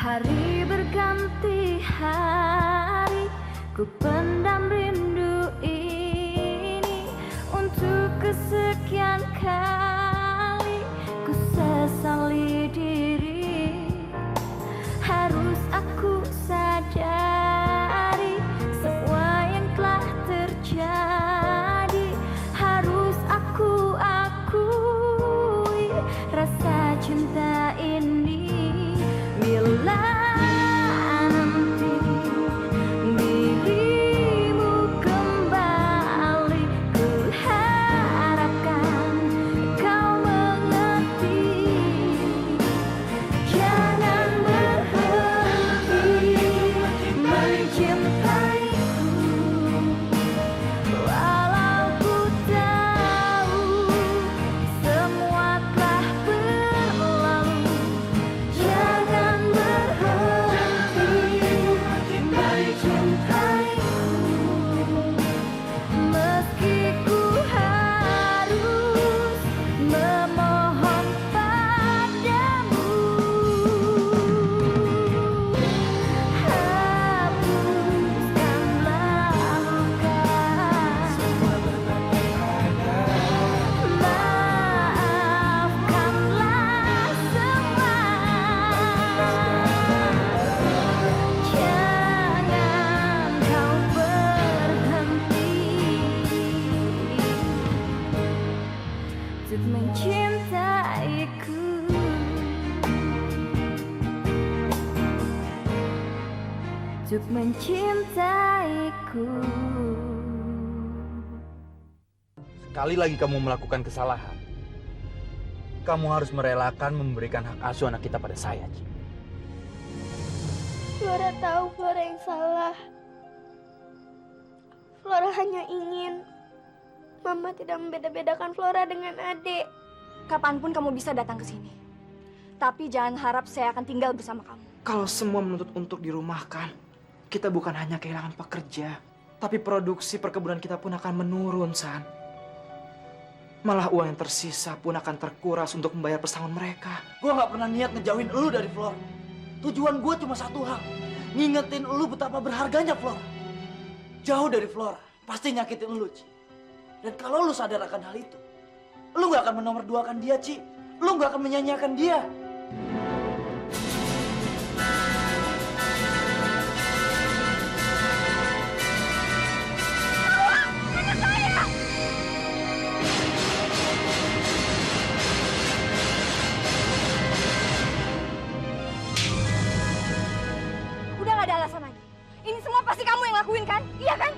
Hari berganti hari, ku pendam rindu ini. Untuk kesekian kali ku sesali diri. Harus aku sadari semua yang telah terjadi. Harus aku akui rasa cinta ini. Bila nanti dirimu kembali, ku harapkan kau mengerti. Jangan berhenti mencintaiku, walau ku tahu semua telah berlalu. Jangan berhenti mencintaiku, meski ku harus memohon padamu. Hapuskanlah luka, maafkanlah semua. Jangan kau berhenti untuk mencintaiku, untuk mencintaiku. Sekali lagi kamu melakukan kesalahan, kamu harus merelakan memberikan hak asuh anak kita pada saya, Ci. Flora tahu Flora yang salah. Flora hanya ingin Mama tidak membeda-bedakan Flora dengan adik. Kapanpun kamu bisa datang ke sini. Tapi jangan harap saya akan tinggal bersama kamu. Kalau semua menuntut untuk dirumahkan, kita bukan hanya kehilangan pekerja, tapi produksi perkebunan kita pun akan menurun, San. Malah uang yang tersisa pun akan terkuras untuk membayar pesangon mereka. Gue gak pernah niat ngejauhin elu dari Flora. Tujuan gue cuma satu hal, ngingetin elu betapa berharganya Flora. Jauh dari Flora, pasti nyakitin elu, Ci. Dan kalau lu sadar akan hal itu, lu gak akan menomorduakan dia, Ci. Lu gak akan menyanyiakan dia. Udah gak ada alasan lagi. Ini semua pasti kamu yang lakuin kan? Iya kan?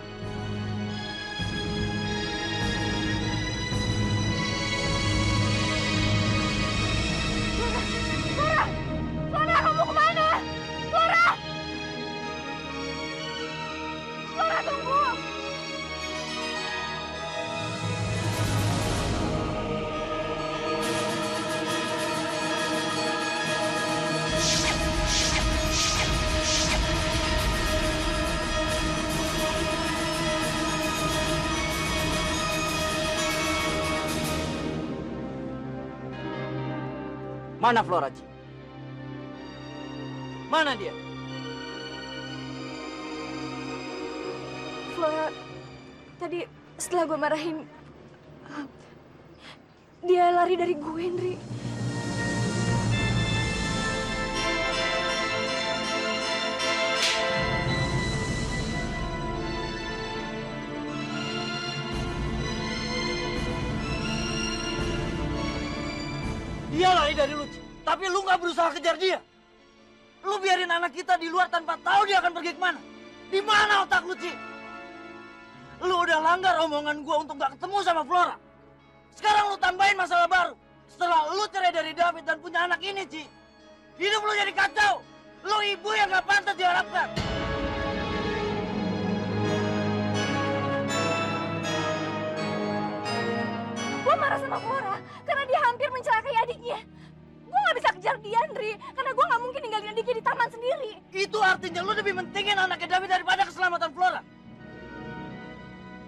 Flora! Flora, kamu kemana? Flora! Flora, tunggu! Mana Flora, Ci? Mana dia? Flora, tadi setelah gue marahin, dia lari dari gue, Henry. Dia lari dari lu, Ci. Tapi lu gak berusaha kejar dia. Lu biarin anak kita di luar tanpa tahu dia akan pergi kemana. Di mana otak lu, Ci? Lu udah langgar omongan gua untuk gak ketemu sama Flora. Sekarang lu tambahin masalah baru. Setelah lu cerai dari David dan punya anak ini, Ci. Hidup lu jadi kacau. Lu ibu yang gak pantas diharapkan. Gue marah sama Flora karena dia hampir mencelakai adiknya. Gue gak bisa kejar dia, Andri, karena gue gak mungkin ninggalin adiknya di taman sendiri. Itu artinya lu lebih mentingin anaknya David daripada keselamatan Flora.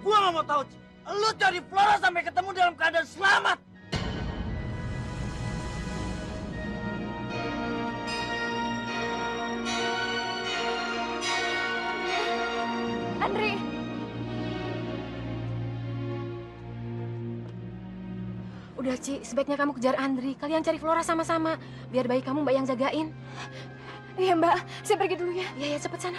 Gua gak mau tahu, Ci. Lu cari Flora sampai ketemu dalam keadaan selamat. Andri. Udah, Ci, sebaiknya kamu kejar Andri. Kalian cari Flora sama-sama. Biar bayi kamu Mbak yang jagain. Iya, Mbak. Saya pergi dulu ya. Iya, cepet sana.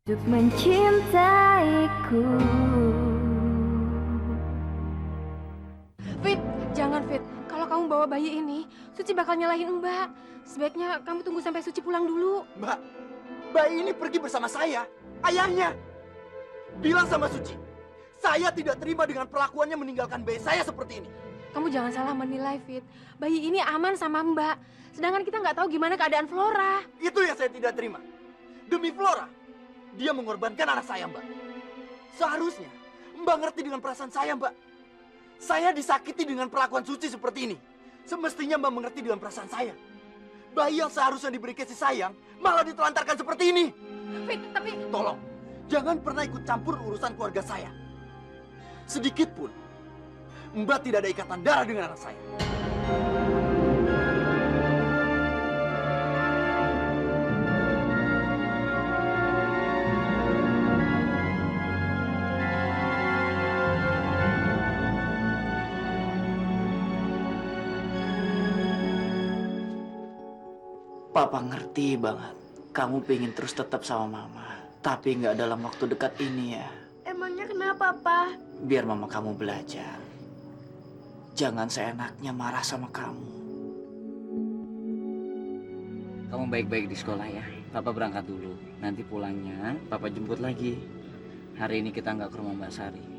Untuk mencintaiku. Fit, jangan Fit. Kalau kamu bawa bayi ini, Suci bakal nyalahin Mbak. Sebaiknya kamu tunggu sampai Suci pulang dulu. Mbak, bayi ini pergi bersama saya, ayahnya. Bilang sama Suci, saya tidak terima dengan perlakuannya meninggalkan bayi saya seperti ini. Kamu jangan salah menilai, Fit. Bayi ini aman sama Mbak. Sedangkan kita nggak tahu gimana keadaan Flora. Itu yang saya tidak terima. Demi Flora, dia mengorbankan anak saya, Mbak. Seharusnya Mbak ngerti dengan perasaan saya, Mbak. Saya disakiti dengan perlakuan Suci seperti ini. Semestinya Mbak mengerti dengan perasaan saya. Bayi yang seharusnya diberi kasih sayang malah ditelantarkan seperti ini. Fit, tapi... Tolong, jangan pernah ikut campur urusan keluarga saya. Sedikit pun, Mbak tidak ada ikatan darah dengan anak saya. Papa ngerti banget. Kamu pengen terus tetap sama Mama. Tapi nggak dalam waktu dekat ini ya. Emangnya kenapa, Pa? Biar Mama kamu belajar. Jangan seenaknya marah sama kamu. Kamu baik-baik di sekolah ya. Papa berangkat dulu. Nanti pulangnya Papa jemput lagi. Hari ini kita nggak ke rumah Mbak Sari.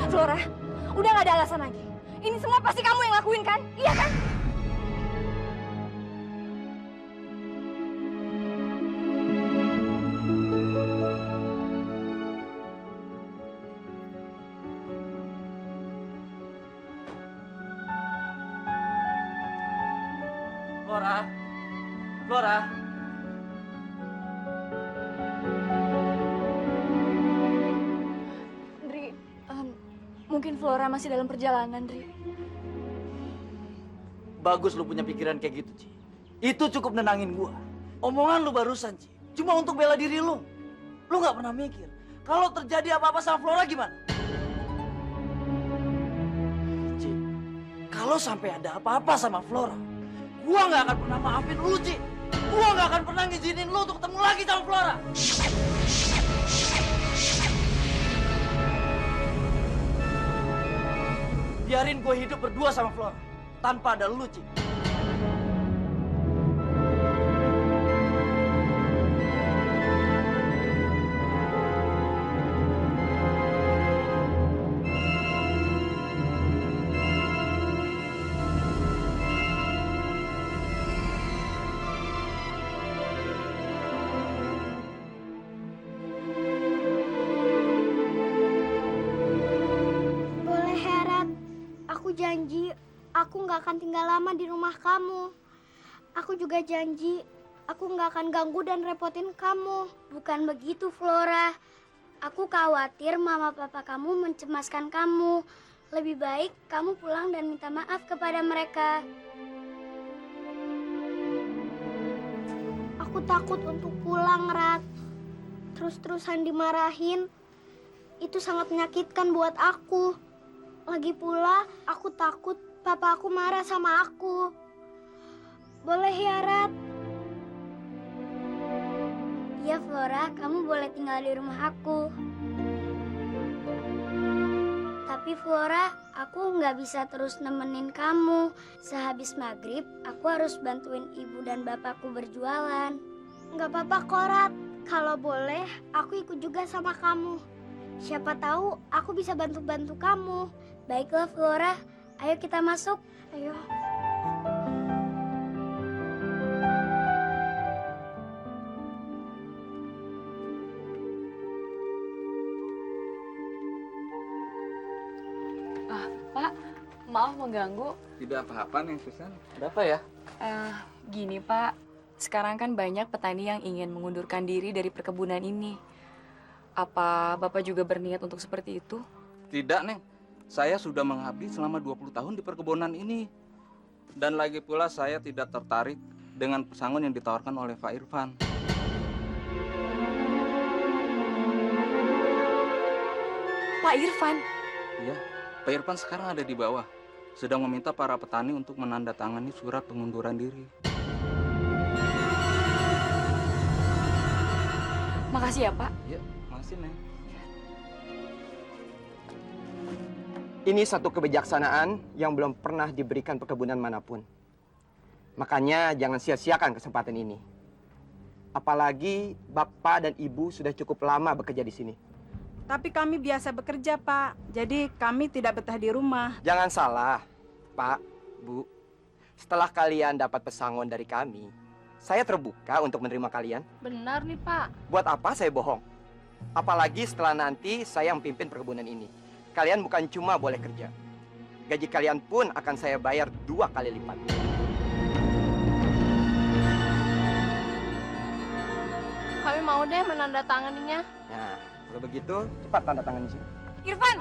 Flora, udah gak ada alasan lagi. Ini semua pasti kamu yang lakuin kan? Iya kan? Flora, Flora. Dri, mungkin Flora masih dalam perjalanan, Dri. Bagus lu punya pikiran kayak gitu, Ci. Itu cukup nenangin gua. Omongan lu barusan, Ci, cuma untuk bela diri lu. Lu nggak pernah mikir, kalau terjadi apa-apa sama Flora gimana? Ci, kalau sampai ada apa-apa sama Flora, gua nggak akan pernah maafin lu, Ci. Gua nggak akan pernah ngizinin lu untuk ketemu lagi sama Flora. Biarin gue hidup berdua sama Flora tanpa ada lu, Ci. Boleh, Herat. Aku janji, aku nggak akan tinggal lama di rumah kamu. Aku juga janji, aku nggak akan ganggu dan repotin kamu. Bukan begitu, Flora. Aku khawatir mama papa kamu mencemaskan kamu. Lebih baik kamu pulang dan minta maaf kepada mereka. Aku takut untuk pulang, Rat. Terus-terusan dimarahin. Itu sangat menyakitkan buat aku. Lagi pula, aku takut papa aku marah sama aku. Boleh ya, Rat? Iya, Flora, kamu boleh tinggal di rumah aku. Tapi Flora, aku nggak bisa terus nemenin kamu. Sehabis maghrib, aku harus bantuin ibu dan bapakku berjualan. Nggak apa-apa kok, Rat. Kalau boleh, aku ikut juga sama kamu. Siapa tahu aku bisa bantu-bantu kamu. Baiklah, Flora. Ayo kita masuk. Ayo. Pak, maaf mengganggu. Tidak apa-apa, Neng Susan. Ada apa ya? Gini Pak, sekarang kan banyak petani yang ingin mengundurkan diri dari perkebunan ini. Apa Bapak juga berniat untuk seperti itu? Tidak, Neng. Saya sudah mengabdi selama 20 tahun di perkebunan ini. Dan lagi pula saya tidak tertarik dengan pesangon yang ditawarkan oleh Pak Irfan. Pak Irfan? Iya, Pak Irfan sekarang ada di bawah. Sedang meminta para petani untuk menandatangani surat pengunduran diri. Makasih ya Pak. Iya, makasih, Neng. Ini satu kebijaksanaan yang belum pernah diberikan perkebunan manapun. Makanya jangan sia-siakan kesempatan ini. Apalagi Bapak dan Ibu sudah cukup lama bekerja di sini. Tapi kami biasa bekerja, Pak. Jadi kami tidak betah di rumah. Jangan salah, Pak, Bu. Setelah kalian dapat pesangon dari kami, saya terbuka untuk menerima kalian. Benar nih, Pak. Buat apa saya bohong? Apalagi setelah nanti saya yang pimpin perkebunan ini. Kalian bukan cuma boleh kerja. Gaji kalian pun akan saya bayar 2 kali lipat. Kami mau deh menandatanganinya. Nah, kalau begitu cepat tanda tangan di sini. Irfan!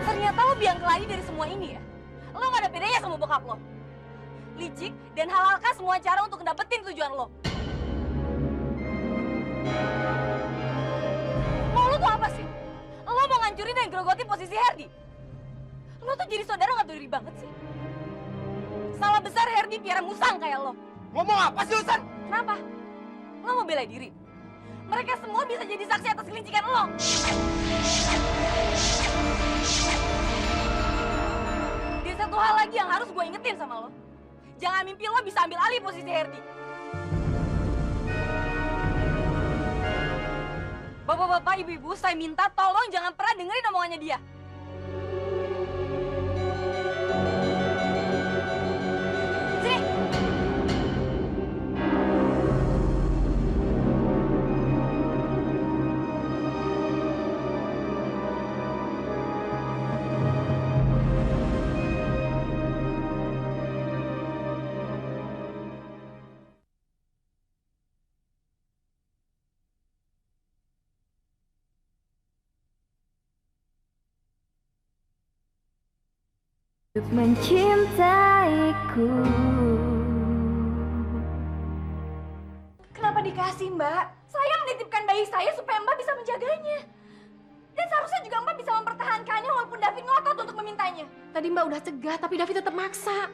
Ternyata lo biang keladi dari semua ini ya? Lo gak ada bedanya sama bokap lo. Licik dan halalkan semua cara untuk dapetin tujuan lo. Mau lo tuh apa sih? Lo mau ngancurin dan gerogotin posisi Herdi? Lo tuh jadi saudara gak tahu diri banget sih. Salah besar Herdi piara musang kayak lo. Ngomong apa sih, Usan? Kenapa? Lo mau bela diri? Mereka semua bisa jadi saksi atas kelicikan lo. Dan satu hal lagi yang harus gue ingetin sama lo. Jangan mimpi lo bisa ambil alih posisi Herdi. Bapak-bapak, ibu-ibu, saya minta tolong jangan pernah dengerin omongannya dia. Sini. Untuk mencintaiku. Kenapa dikasih, Mbak? Saya menitipkan bayi saya supaya Mbak bisa menjaganya. Dan seharusnya juga Mbak bisa mempertahankannya walaupun David ngotot untuk memintanya. Tadi Mbak udah cegah, tapi David tetap maksa.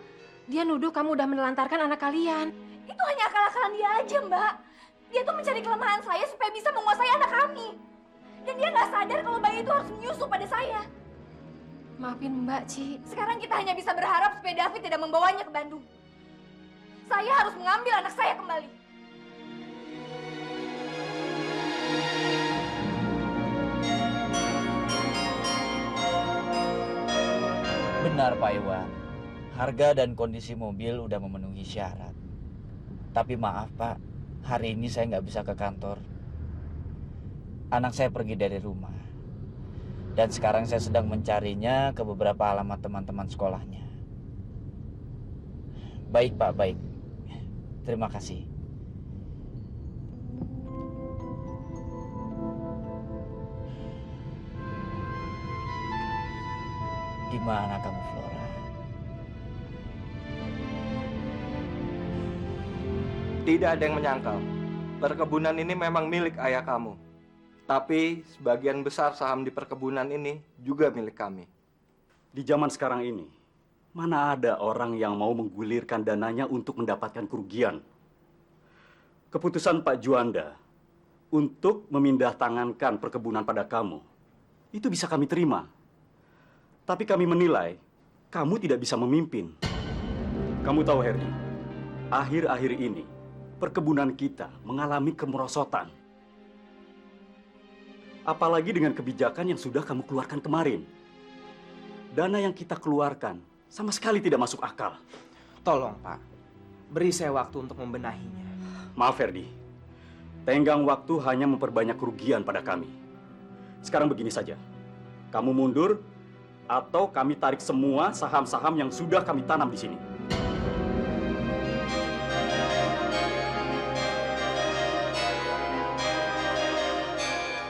Dia nuduh kamu udah menelantarkan anak kalian. Itu hanya akal-akalan dia aja, Mbak. Dia tuh mencari kelemahan saya supaya bisa menguasai anak kami. Dan dia nggak sadar kalau bayi itu harus menyusu pada saya. Maafin Mbak, Ci. Sekarang kita hanya bisa berharap supaya David tidak membawanya ke Bandung. Saya harus mengambil anak saya kembali. Benar Pak Iwan, harga dan kondisi mobil udah memenuhi syarat. Tapi maaf Pak, hari ini saya nggak bisa ke kantor. Anak saya pergi dari rumah. Dan sekarang saya sedang mencarinya ke beberapa alamat teman-teman sekolahnya. Baik Pak, baik. Terima kasih. Gimana kamu Flora? Tidak ada yang menyangkal. Perkebunan ini memang milik ayah kamu. Tapi sebagian besar saham di perkebunan ini juga milik kami. Di zaman sekarang ini, mana ada orang yang mau menggulirkan dananya untuk mendapatkan kerugian? Keputusan Pak Juanda untuk memindah tangankan perkebunan pada kamu, itu bisa kami terima. Tapi kami menilai, kamu tidak bisa memimpin. Kamu tahu, Herdi, akhir-akhir ini, perkebunan kita mengalami kemerosotan. Apalagi dengan kebijakan yang sudah kamu keluarkan kemarin. Dana yang kita keluarkan sama sekali tidak masuk akal. Tolong, Pak. Beri saya waktu untuk membenahinya. Maaf, Ferdi. Tenggang waktu hanya memperbanyak kerugian pada kami. Sekarang begini saja. Kamu mundur, atau kami tarik semua saham-saham yang sudah kami tanam di sini.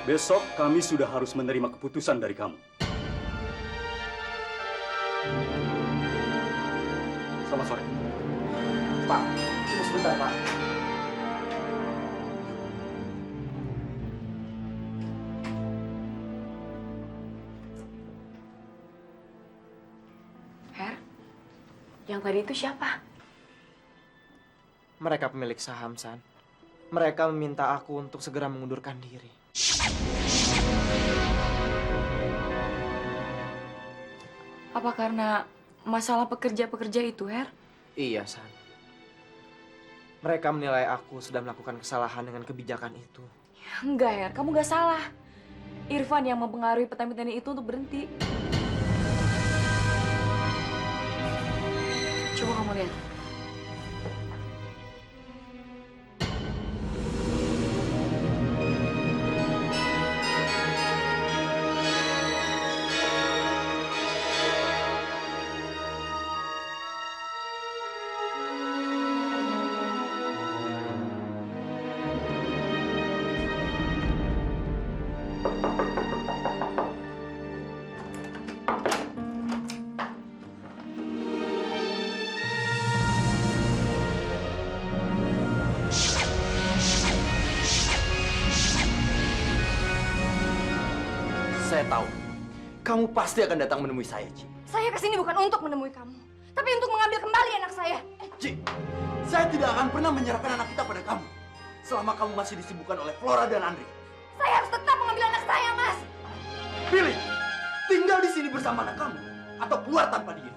Besok kami sudah harus menerima keputusan dari kamu. Selamat sore. Pak, tunggu sebentar, Pak. Her, yang tadi itu siapa? Mereka pemilik saham, San. Mereka meminta aku untuk segera mengundurkan diri. Apa karena masalah pekerja-pekerja itu, Her? Iya, San. Mereka menilai aku sudah melakukan kesalahan dengan kebijakan itu. Enggak, Her. Kamu nggak salah. Irfan yang mempengaruhi petani-petani itu untuk berhenti. Coba kamu lihat. Saya tahu, kamu pasti akan datang menemui saya, Ci. Saya kesini bukan untuk menemui kamu, tapi untuk mengambil kembali anak saya. Ci, saya tidak akan pernah menyerahkan anak kita pada kamu. Selama kamu masih disibukkan oleh Flora dan Andri. Saya harus tetap mengambil anak saya, Mas. Pilih, tinggal di sini bersama anak kamu, atau keluar tanpa dia.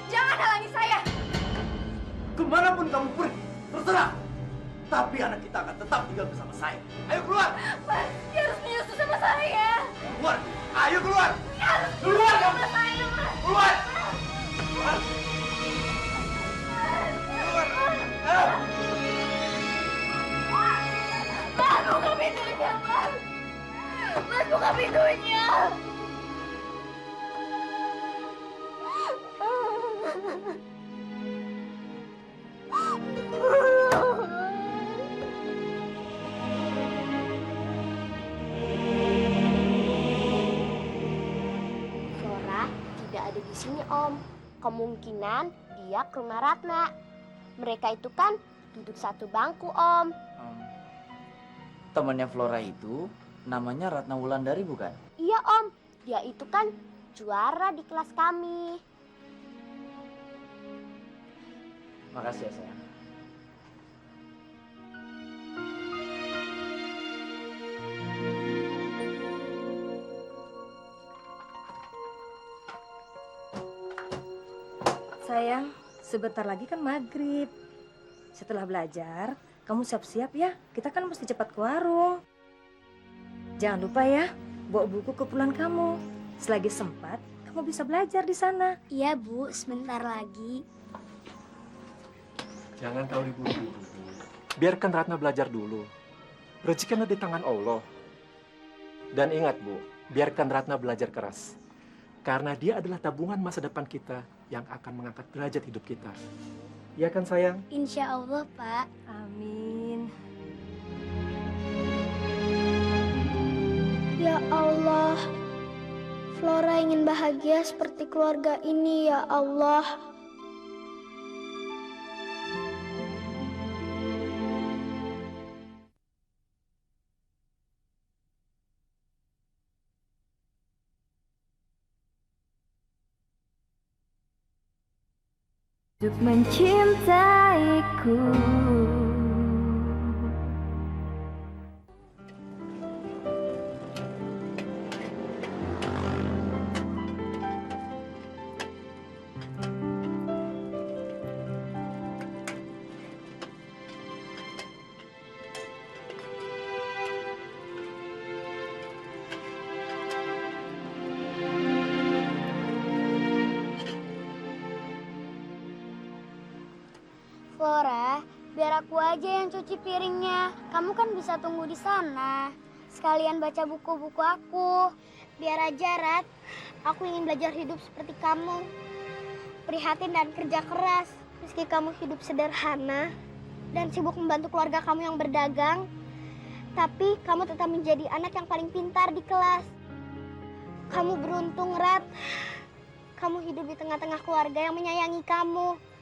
Jangan halangi saya. Kemanapun kamu pergi, terserah. Tapi anak kita akan tetap tinggal bersama saya. Ayo keluar! Mas, dia harus menyusu sama saya. Keluar! Ayo keluar! Dia harus Keluar menyusu kamu! sama saya, Mas. Keluar! Keluar! Keluar! Ah! Mas, buka pintunya, Mas. Mas, buka pintunya. Flora tidak ada di sini, Om. Kemungkinan dia ke rumah Ratna. Mereka itu kan duduk satu bangku, Om. Temannya Flora itu namanya Ratna Wulandari bukan? Iya, Om. Dia itu kan juara di kelas kami. Makasih ya sayang. Sayang, sebentar lagi kan maghrib. Setelah belajar, kamu siap-siap ya. Kita kan mesti cepat ke warung. Jangan lupa ya, bawa buku kumpulan kamu. Selagi sempat, kamu bisa belajar di sana. Iya, Bu. Sebentar lagi. Jangan terlalu buru-buru. Biarkan Ratna belajar dulu. Rezeki ada di tangan Allah. Dan ingat, Bu, biarkan Ratna belajar keras. Karena dia adalah tabungan masa depan kita yang akan mengangkat derajat hidup kita. Iya kan, sayang? Insya Allah, Pak. Amin. Ya Allah, Flora ingin bahagia seperti keluarga ini, ya Allah. Untuk mencintaiku. Flora, biar aku aja yang cuci piringnya. Kamu kan bisa tunggu di sana. Sekalian baca buku-buku aku. Biar aja, Rat. Aku ingin belajar hidup seperti kamu. Prihatin dan kerja keras. Meski kamu hidup sederhana dan sibuk membantu keluarga kamu yang berdagang, tapi kamu tetap menjadi anak yang paling pintar di kelas. Kamu beruntung, Rat. Kamu hidup di tengah-tengah keluarga yang menyayangi kamu.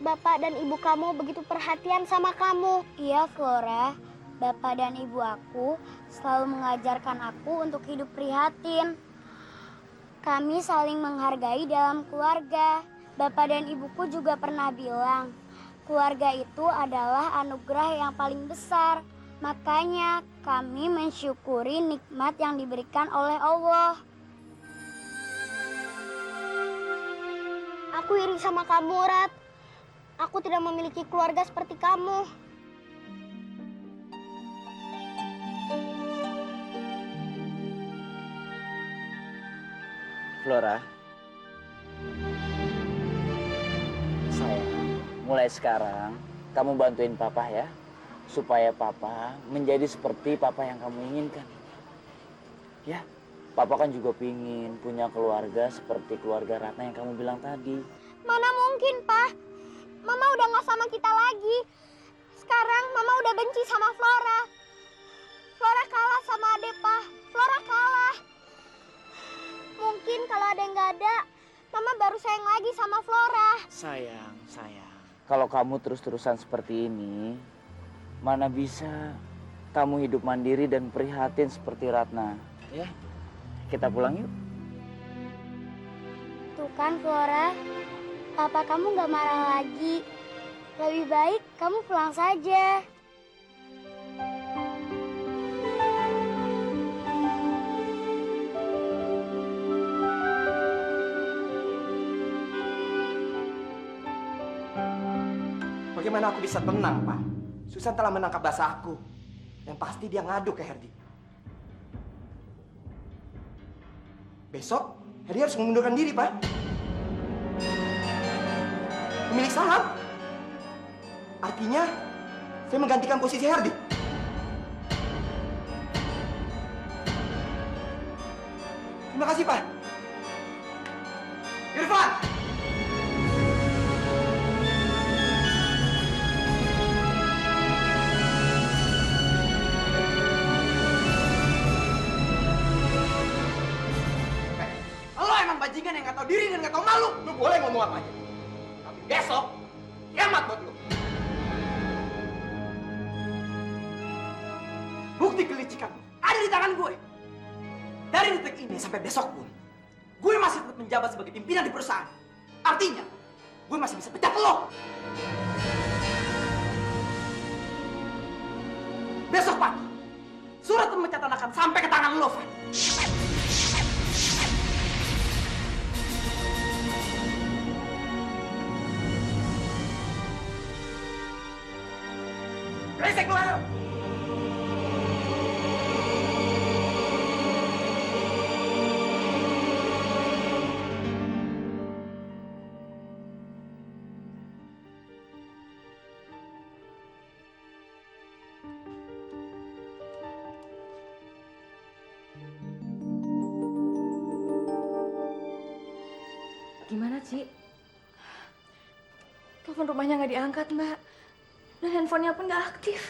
Bapak dan ibu kamu begitu perhatian sama kamu. Iya, Flora. Bapak dan ibu aku selalu mengajarkan aku untuk hidup prihatin. Kami saling menghargai dalam keluarga. Bapak dan ibuku juga pernah bilang, keluarga itu adalah anugerah yang paling besar. Makanya kami mensyukuri nikmat yang diberikan oleh Allah. Aku iri sama kamu, Rat. Aku tidak memiliki keluarga seperti kamu. Flora, sayang, mulai sekarang kamu bantuin papa ya, supaya papa menjadi seperti papa yang kamu inginkan. Ya, papa kan juga pingin punya keluarga seperti keluarga Ratna yang kamu bilang tadi. Mana mungkin, Pak? Mama udah gak sama kita lagi. Sekarang Mama udah benci sama Flora. Flora kalah sama Ade, Pak. Flora kalah. Mungkin kalau ada yang gak ada, Mama baru sayang lagi sama Flora. Sayang. Kalau kamu terus-terusan seperti ini, mana bisa kamu hidup mandiri dan prihatin seperti Ratna. Ya, kita pulang yuk. Tuh kan, Flora. Papa kamu gak marah lagi. Lebih baik kamu pulang saja. Bagaimana aku bisa tenang, Pak? Susan telah menangkap basah aku. Dan pasti dia ngadu ke Herdi. Besok, Herdi harus mengundurkan diri, Pak. Pemilik saham. Artinya, saya menggantikan posisi Herdi. Terima kasih, Pak. Irfan! Lo emang bajingan yang gak tahu diri dan gak tahu malu. Lu boleh ngomong apa aja. Tapi besok, kiamat buat lu. Bukti kelicikan ada di tangan gue. Dari detik ini sampai besok pun, gue masih tetap menjabat sebagai pimpinan di perusahaan. Artinya, gue masih bisa pecat lo. Besok pagi, surat pemecatan akan sampai ke tangan lo, Van. Brengsek lu, ayo! Gimana, Ci? Telepon rumahnya nggak diangkat, Mbak. Dan handphonenya pun nggak aktif.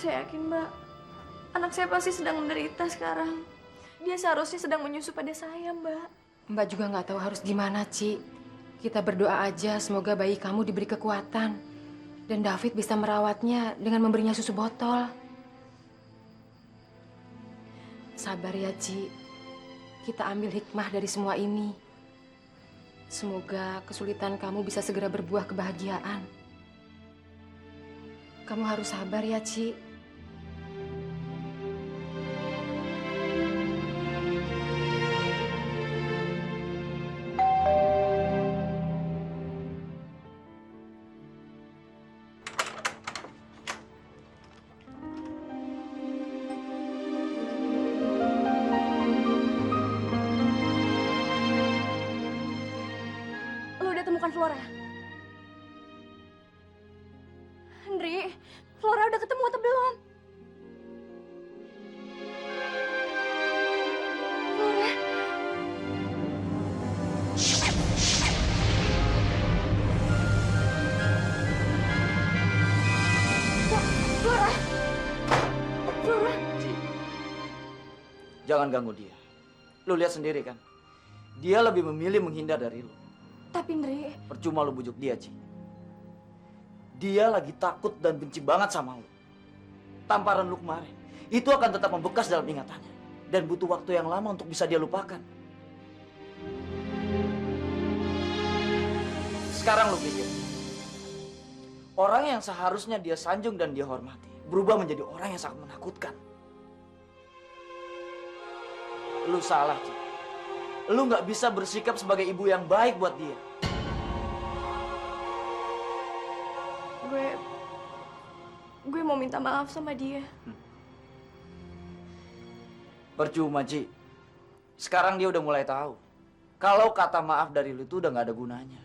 Saya yakin, Mbak, anak saya pasti sedang menderita sekarang. Dia seharusnya sedang menyusu pada saya, Mbak. Mbak juga nggak tahu harus gimana, Ci. Kita berdoa aja semoga bayi kamu diberi kekuatan. Dan David bisa merawatnya dengan memberinya susu botol. Sabar ya, Ci. Kita ambil hikmah dari semua ini. Semoga kesulitan kamu bisa segera berbuah kebahagiaan. Kamu harus sabar ya, Ci. Flora? Andri, Flora udah ketemu atau belum? Flora? Flora? Flora? Ci, jangan ganggu dia. Lu lihat sendiri kan, dia lebih memilih menghindar dari lu. Tapi Ndri, Percuma lu bujuk dia, Ci. Dia lagi takut dan benci banget sama lu. Tamparan lu kemarin, itu akan tetap membekas dalam ingatannya. Dan butuh waktu yang lama untuk bisa dia lupakan. Sekarang lu pikir, orang yang seharusnya dia sanjung dan dia hormati, berubah menjadi orang yang sangat menakutkan. Lu salah, Ci. Lu nggak bisa bersikap sebagai ibu yang baik buat dia. gue mau minta maaf sama dia. Percuma, Ci. Sekarang dia udah mulai tahu kalau kata maaf dari lu itu udah nggak ada gunanya.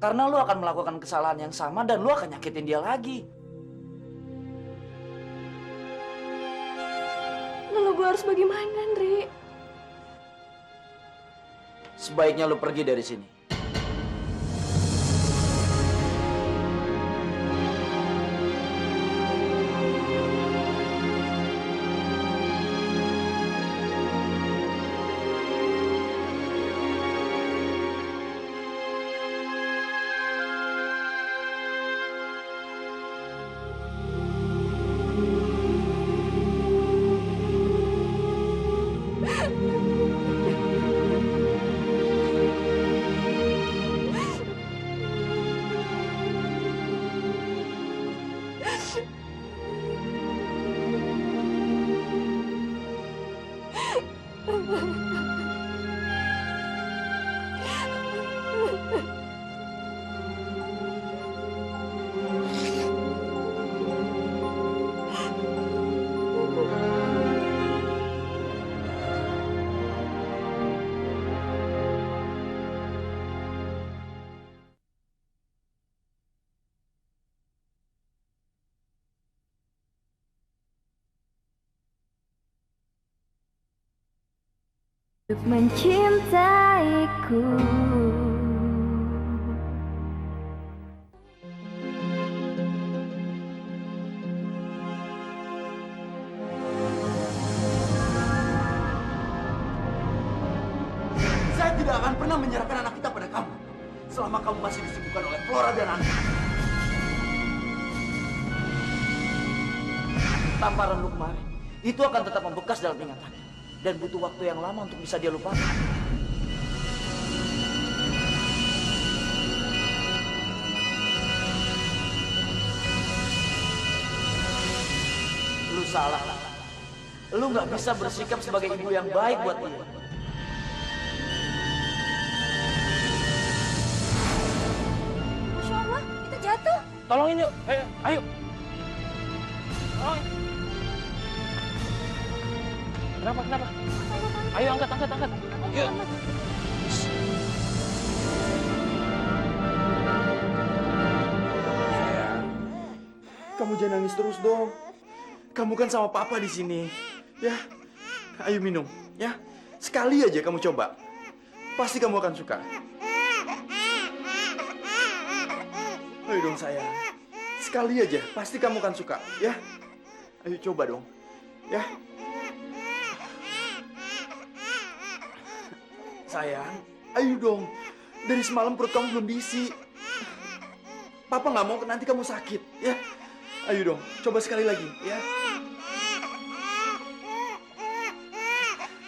Karena lu akan melakukan kesalahan yang sama dan lu akan nyakitin dia lagi. Lalu gue harus bagaimana, Ndri? Sebaiknya lu pergi dari sini. Untuk mencintaiku. Saya tidak akan pernah menyerahkan anak kita pada kamu selama kamu masih disibukkan oleh Flora dan anak. Tamparan lu kemarin itu akan tetap membekas dalam ingatannya dan butuh waktu yang lama untuk bisa dia lupakan. Lu salah. Lu nggak bisa bersikap sebagai ibu yang baik buat dia. Masya Allah, kita jatuh. Tolongin yuk, ayo. Tolongin. Kenapa? Ayo angkat. Yuk. Kamu jangan nangis terus dong. Kamu kan sama papa di sini. Ya, ayo minum. Ya, sekali aja kamu coba. Pasti kamu akan suka. Ayo dong sayang. Sekali aja, pasti kamu akan suka. Ya, ayo coba dong. Ya. Sayang, ayo dong. Dari semalam perut kamu belum diisi. Papa nggak mau nanti kamu sakit, ya. Ayo dong, coba sekali lagi, ya.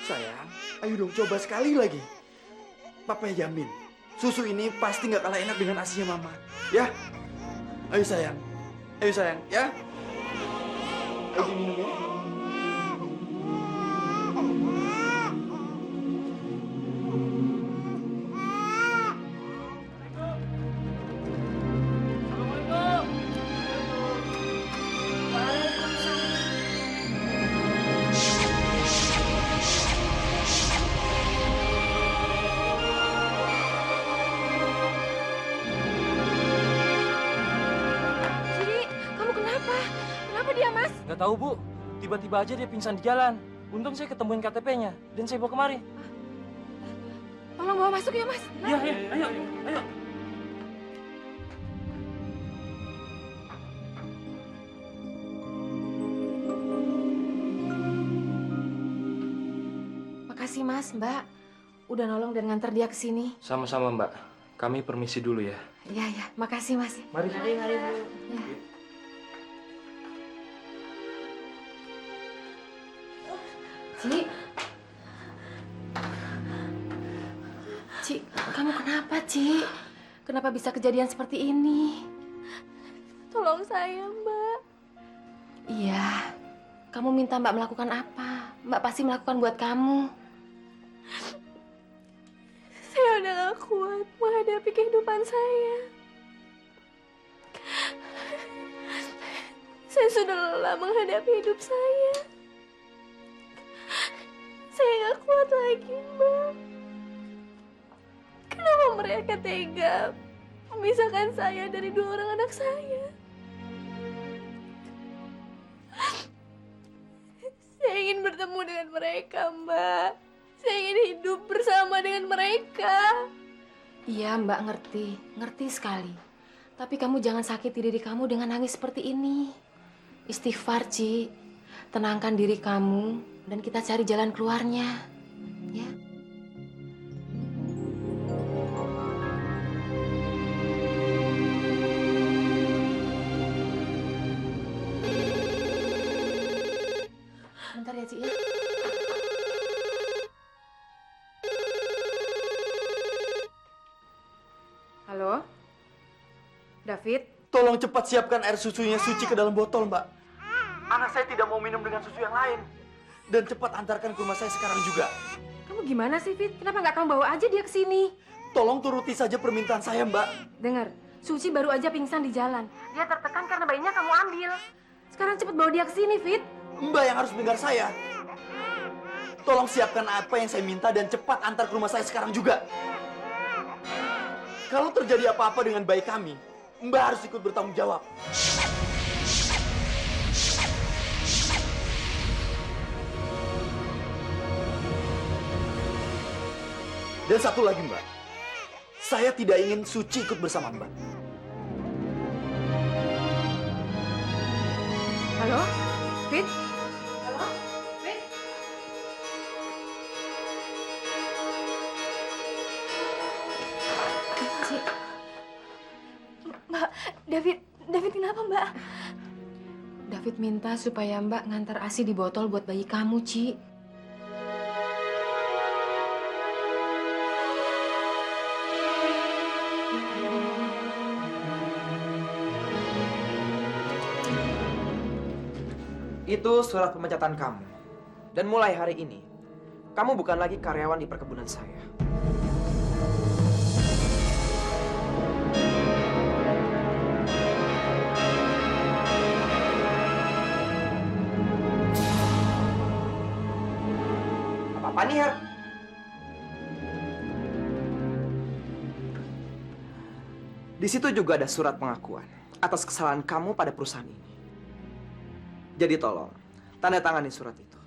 Sayang, ayo dong coba sekali lagi. Papa jamin, susu ini pasti nggak kalah enak dengan asinya mama, ya. Ayo sayang, ya. Ayo diminum ya. tahu, Bu. Tiba-tiba aja dia pingsan di jalan. Untung saya ketemuin KTP-nya dan saya bawa kemari. Tolong bawa masuk ya, Mas. Iya, ayo. Makasih, Mas, Mbak. Udah nolong dan nganter dia ke sini. Sama-sama, Mbak. Kami permisi dulu ya. Iya, makasih, Mas. Mari. Mari, Bu. Ya. Ci, kamu kenapa, Ci? Kenapa bisa kejadian seperti ini? Tolong saya, Mbak. Iya, kamu minta Mbak melakukan apa? Mbak pasti melakukan buat kamu. Saya udah gak kuat menghadapi kehidupan saya. Saya sudah lelah menghadapi hidup saya. Saya gak kuat lagi, Mbak. Kenapa mereka tega memisahkan saya dari 2 orang anak saya? Saya ingin bertemu dengan mereka, Mbak. Saya ingin hidup bersama dengan mereka. Iya, Mbak ngerti sekali. Tapi kamu jangan sakiti diri kamu dengan nangis seperti ini. Istighfar, Ci. Tenangkan diri kamu dan kita cari jalan keluarnya. Ya. Bentar ya, Ci ya. Halo? David? Tolong cepat siapkan air susunya Suci ke dalam botol, Mbak. Anak saya tidak mau minum dengan susu yang lain. Dan cepat antarkan ke rumah saya sekarang juga. Kamu gimana sih, Fit? Kenapa nggak kamu bawa aja dia ke sini? Tolong turuti saja permintaan saya, Mbak. Dengar, Suci baru aja pingsan di jalan. Dia tertekan karena bayinya kamu ambil. Sekarang cepet bawa dia ke sini, Fit. Mbak yang harus dengar saya. Tolong siapkan apa yang saya minta dan cepat antar ke rumah saya sekarang juga. Kalau terjadi apa-apa dengan bayi kami, Mbak harus ikut bertanggung jawab. Dan satu lagi, Mbak. Saya tidak ingin Suci ikut bersama Mbak. Halo? Fit? Halo, Fit? Ci, Mbak, David kenapa, Mbak? David minta supaya Mbak ngantar ASI di botol buat bayi kamu, Ci. Itu surat pemecatan kamu. Dan mulai hari ini, kamu bukan lagi karyawan di perkebunan saya. Apa nih, Her? Di situ juga ada surat pengakuan atas kesalahan kamu pada perusahaan ini. Jadi tolong, tanda tangani surat itu.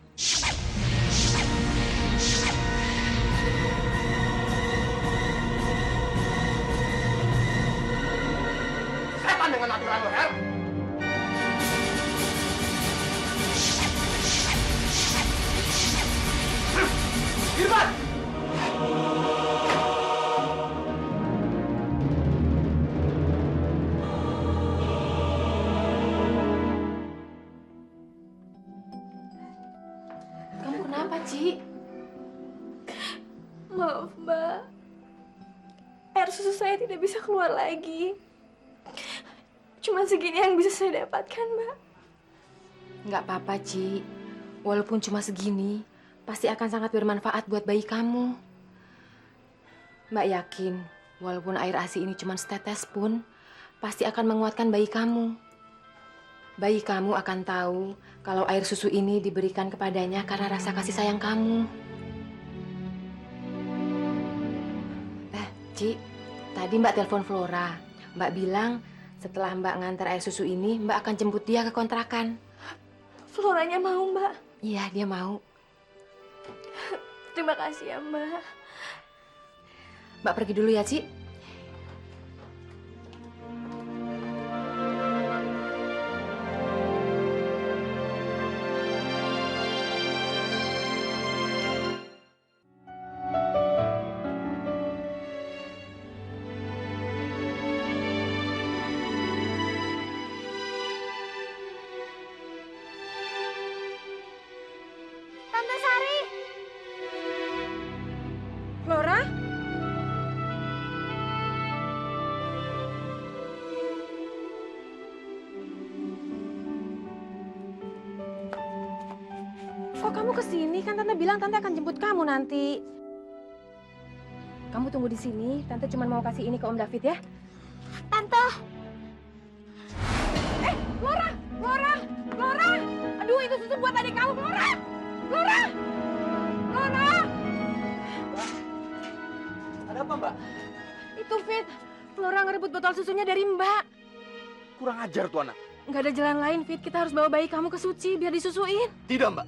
Setan dengan aturan lo, Her! Irfan! Kamu kenapa, Ci? Maaf, Mbak. Air susu saya tidak bisa keluar lagi. Cuma segini yang bisa saya dapatkan, Mbak. Nggak apa-apa, Ci. Walaupun cuma segini, pasti akan sangat bermanfaat buat bayi kamu. Mbak yakin, walaupun air ASI ini cuma setetes pun, pasti akan menguatkan bayi kamu. Bayi kamu akan tahu kalau air susu ini diberikan kepadanya karena rasa kasih sayang kamu. Ci, tadi Mbak telepon Flora. Mbak bilang setelah Mbak ngantar air susu ini, Mbak akan jemput dia ke kontrakan. Floranya mau, Mbak. Iya, dia mau. Terima kasih ya, Mbak. Mbak pergi dulu ya, Ci. Tante Sari. Flora? Kok kamu kesini? Kan Tante bilang Tante akan jemput kamu nanti. Kamu tunggu di sini. Tante cuma mau kasih ini ke Om David ya. Tante. Flora! Flora! Flora! Aduh, itu susu buat adik kamu, Flora! Flora! Flora! Ada apa, Mbak? Itu Fit. Flora ngerebut botol susunya dari Mbak. Kurang ajar tuh anak. Nggak ada jalan lain, Fit. Kita harus bawa bayi kamu ke Suci biar disusuin. Tidak, Mbak.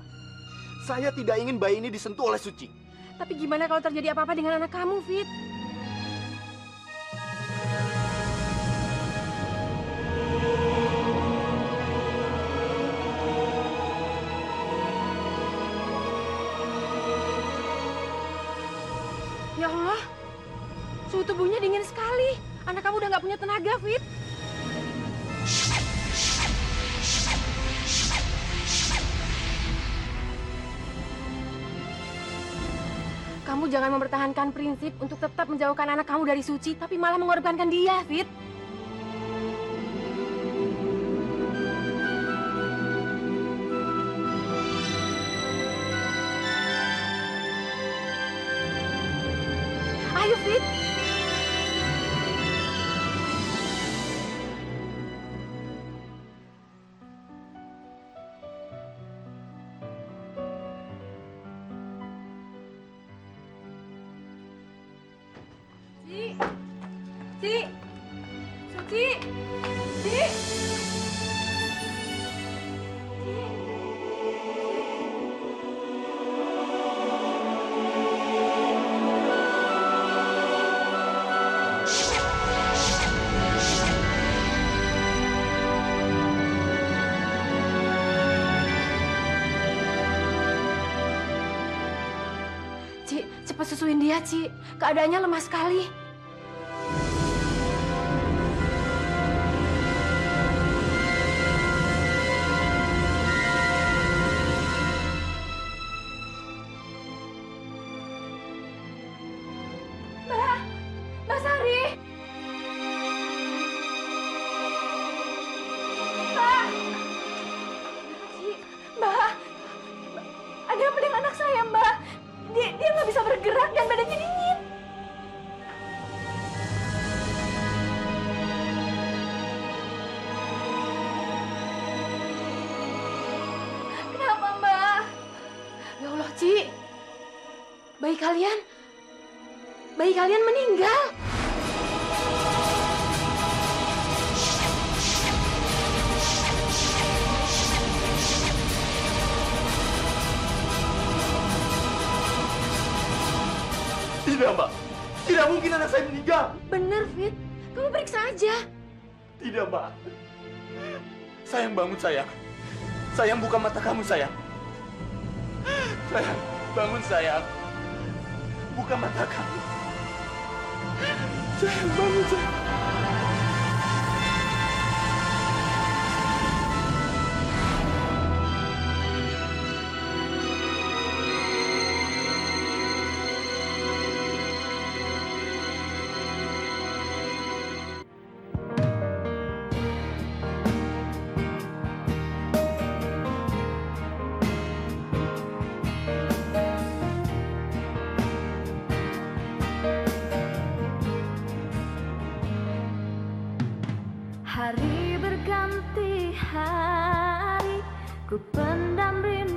Saya tidak ingin bayi ini disentuh oleh Suci. Tapi gimana kalau terjadi apa-apa dengan anak kamu, Fit? Ya Allah, suhu tubuhnya dingin sekali. Anak kamu udah nggak punya tenaga, Fit. Kamu jangan mempertahankan prinsip untuk tetap menjauhkan anak kamu dari Suci, tapi malah mengorbankan dia, Fit. Ayo, Fit. Ci. Ci. Suci. Ci. Ci, cepat susuin dia, Ci. Keadaannya lemah sekali. Mbak Sari. Mbak. Ci, Mbak. Ada apa dengan anak saya, Mbak? Dia nggak bisa bergerak dan badannya dingin. Kenapa, Mbak? Ya Allah, Ci. Bayi kalian meninggal. Tidak, Mbak. Tidak mungkin anak saya meninggal. Bener, Fit. Kamu periksa aja. Tidak, Mbak. Sayang, bangun, sayang. Sayang, buka mata kamu, sayang. Sayang, bangun, sayang. Buka mata kamu. Sayang, bangun, sayang. Hari berganti hari, ku pendam rindu